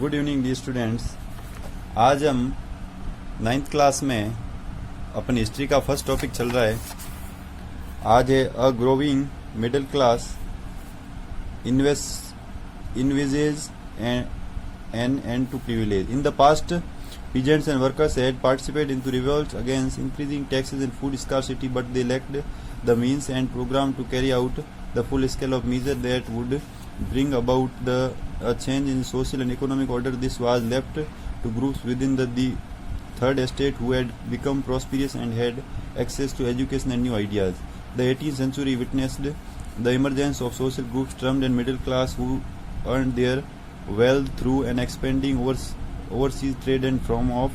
Good evening D students. आज हम 9th class में अपन हिस्ट्री का फर्स्ट टॉपिक चल रहा है। आज है a growing middle class envisages an end to privilege. In the past peasants and workers had participated into revolts against increasing taxes and food scarcity, but they lacked the means and program to carry out the full scale of measures that would bring about a change in social and economic order. This was left to groups within the third estate who had become prosperous and had access to education and new ideas. The 18th century witnessed the emergence of social groups termed and middle class who earned their wealth through an expanding overseas trade and form of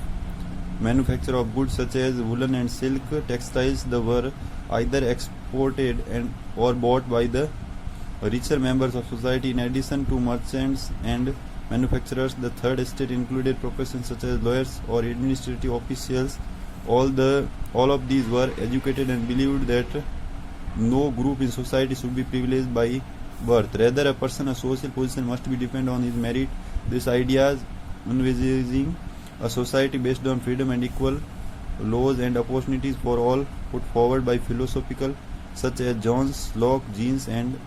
manufacture of goods such as woolen and silk textiles that were either exported or bought by the richer members of society. In addition to merchants and manufacturers, the third estate included professions such as lawyers or administrative officials. All of these were educated and believed that no group in society should be privileged by birth. Rather, a person's social position must be dependent on his merit. These ideas envisaging a society based on freedom and equal laws and opportunities for all, put forward by philosophers such as John Locke, Jeans and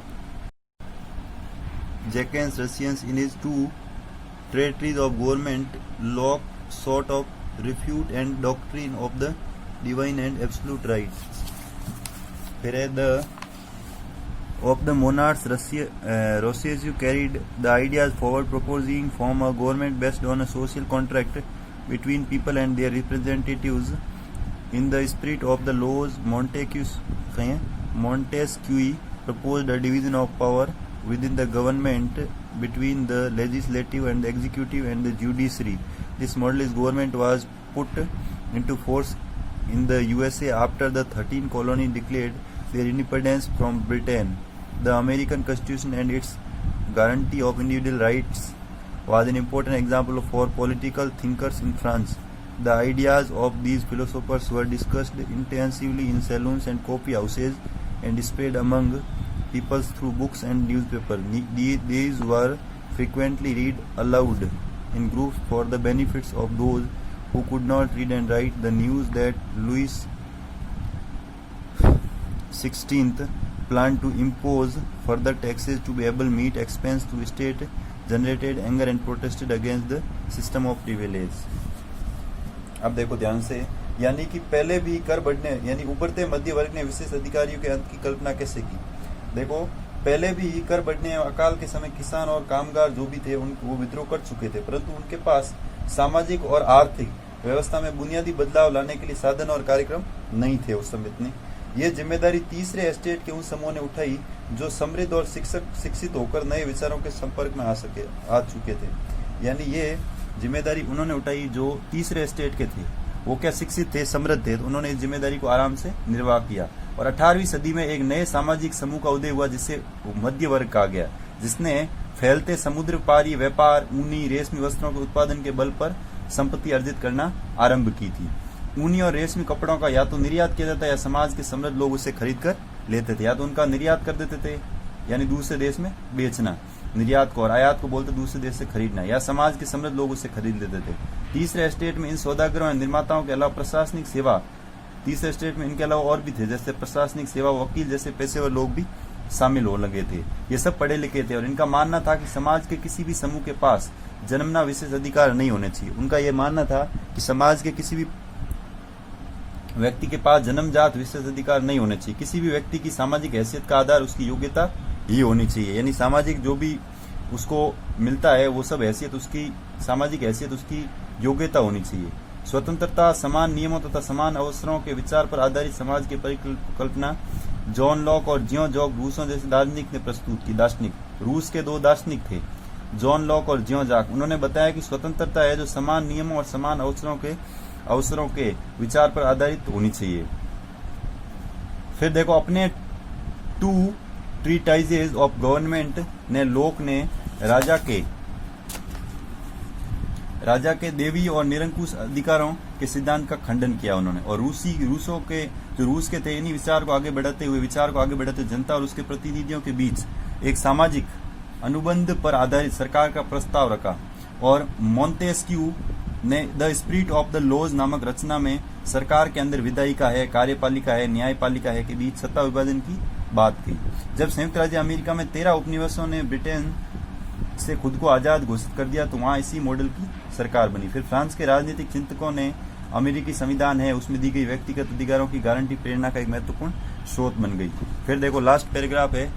Jacques Rousseau. In his two treatises of government, Locke sought of refute and doctrine of the divine and absolute right. Of the monarchs, Rousseau carried the ideas forward, proposing form a government based on a social contract between people and their representatives. In the spirit of the laws, Montesquieu proposed a division of power within the government between the legislative and the executive and the judiciary. This modelist government was put into force in the USA after the 13 colonies declared their independence from Britain. The American Constitution and its guarantee of individual rights was an important example for political thinkers in France. The ideas of these philosophers were discussed intensively in saloons and coffee houses and spread among people through books and newspapers. These were frequently read aloud in groups for the benefits of those who could not read and write. The news that Louis XVI planned to impose further taxes to be able to meet expense to state generated anger and protested against the system of privilege. अब देखो ध्यान से, यानी कि पहले भी कर बढ़ने यानी उभरते मध्य वर्ग ने विशेष अधिकारियों के अंत की कल्पना कैसे की। देखो पहले भी कर बढ़ने अकाल के समय किसान और कामगार जो भी थे वो विद्रोह कर चुके थे, परंतु उनके पास सामाजिक और आर्थिक व्यवस्था में बुनियादी बदलाव लाने के लिए साधन और कार्यक्रम नहीं थे उस समय इतने। ये जिम्मेदारी तीसरे एस्टेट के उन समूह ने उठाई जो समृद्ध और शिक्षित होकर नए विचारों के संपर्क में आ चुके थे। यानी ये जिम्मेदारी उन्होंने उठाई जो तीसरे एस्टेट के थे, वो क्या शिक्षित थे, समृद्ध थे, तो उन्होंने इस जिम्मेदारी को आराम से निर्वाह किया। और 18वीं सदी में एक नए सामाजिक समूह का उदय हुआ जिसे मध्य वर्ग कहा गया, जिसने फैलते समुद्र पारी व्यापार, ऊनी रेशमी वस्त्रों के उत्पादन के बल पर संपत्ति अर्जित करना आरंभ की थी। ऊनी और रेशमी कपड़ों का या तो निर्यात किया जाता या समाज के समृद्ध लोग उसे खरीद कर लेते थे, या तो उनका निर्यात कर देते थे यानी दूसरे देश में बेचना निर्यात को, और आयात को बोलते दूसरे देश से खरीदना, या समाज के समृद्ध लोग उसे खरीद लेते थे। तीसरे स्टेट में इन सौदागरों और निर्माताओं के अलावा प्रशासनिक सेवा, तीसरे स्टेट में इनके अलावा और भी थे, जैसे प्रशासनिक सेवा, वकील जैसे पेशेवर लोग भी शामिल हो लगे थे। ये सब पढ़े लिखे थे और इनका मानना था कि समाज के किसी भी समूह के पास जन्मना विशेष अधिकार नहीं होने चाहिए। उनका यह मानना था कि समाज के किसी भी व्यक्ति के पास जन्मजात विशेष अधिकार नहीं होने चाहिए। किसी भी व्यक्ति की सामाजिक हैसियत का आधार उसकी योग्यता ही होनी चाहिए, यानी सामाजिक जो भी उसको मिलता है वो सब हैसियत उसकी, सामाजिक हैसियत उसकी योग्यता होनी चाहिए। स्वतंत्रता, समान नियमों तथा समान अवसरों के विचार पर आधारित समाज की परिकल्पना जॉन लॉक और जियो जॉक रूसों जैसे दार्शनिक ने प्रस्तुत की। दार्शनिक रूस के दो दार्शनिक थे, जॉन लॉक और जियो जॉक। उन्होंने बताया कि स्वतंत्रता है जो समान नियमों और समान अवसरों के विचार पर आधारित होनी चाहिए। फिर देखो अपने टू ट्रीटाइजेज ऑफ गवर्नमेंट ने लॉक ने राजा के देवी और निरंकुश अधिकारों के सिद्धांत का खंडन किया उन्होंने, और रूस के थे इन्हीं विचार को आगे बढ़ाते जनता और उसके प्रतिनिधियों के बीच एक सामाजिक अनुबंध पर आधारित सरकार का प्रस्ताव रखा और मोंटेस्क्यू ने the spirit of the laws नामक रचना में सरकार के अंदर विधायिका है, कार्यपालिका है, न्यायपालिका है के बीच सत्ता विभाजन की बात की। जब संयुक्त राज्य अमेरिका में 13 उपनिवेशों ने ब्रिटेन से खुद को आजाद घोषित कर दिया तो वहां इसी मॉडल की सरकार बनी। फिर फ्रांस के राजनीतिक चिंतकों ने अमेरिकी संविधान है उसमें दी गई व्यक्तिगत अधिकारों की गारंटी प्रेरणा का एक महत्वपूर्ण स्रोत बन गई। फिर देखो लास्ट पैराग्राफ है,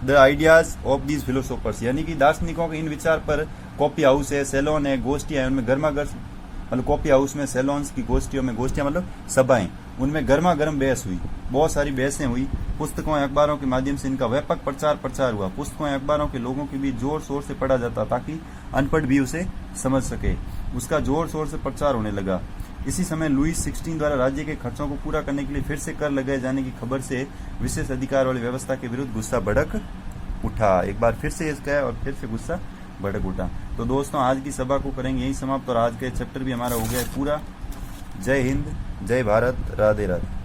the ideas of these philosophers, यानी कि दार्शनिकों के इन विचार पर कॉफी हाउस है, सैलून है, गोष्ठियां हैं, उनमें गर्मा गर्म मतलब कॉफी हाउस में, सैलून्स की गोष्ठियों में, गोष्ठियां मतलब सभाएं, उनमें गर्मा गर्म बहस हुई, बहुत सारी बहसें हुई। पुस्तकों या अखबारों के माध्यम से इनका व्यापक प्रचार हुआ। पुस्तकों या अखबारों के लोगों के बीच जोर शोर से पढ़ा जाता ताकि अनपढ़ भी उसे समझ सके। उसका जोर शोर से प्रचार होने लगा। इसी समय लुईस 16 द्वारा राज्य के खर्चों को पूरा करने के लिए फिर से कर लगाए जाने की खबर से विशेष अधिकार वाली व्यवस्था के विरुद्ध गुस्सा भड़क उठा। एक बार फिर से इसका है और फिर से गुस्सा भड़क उठा। तो दोस्तों आज की सभा को करेंगे यही समाप्त और आज का चैप्टर भी हमारा हो गया है पूरा। जय हिंद, जय भारत, राधे राधे।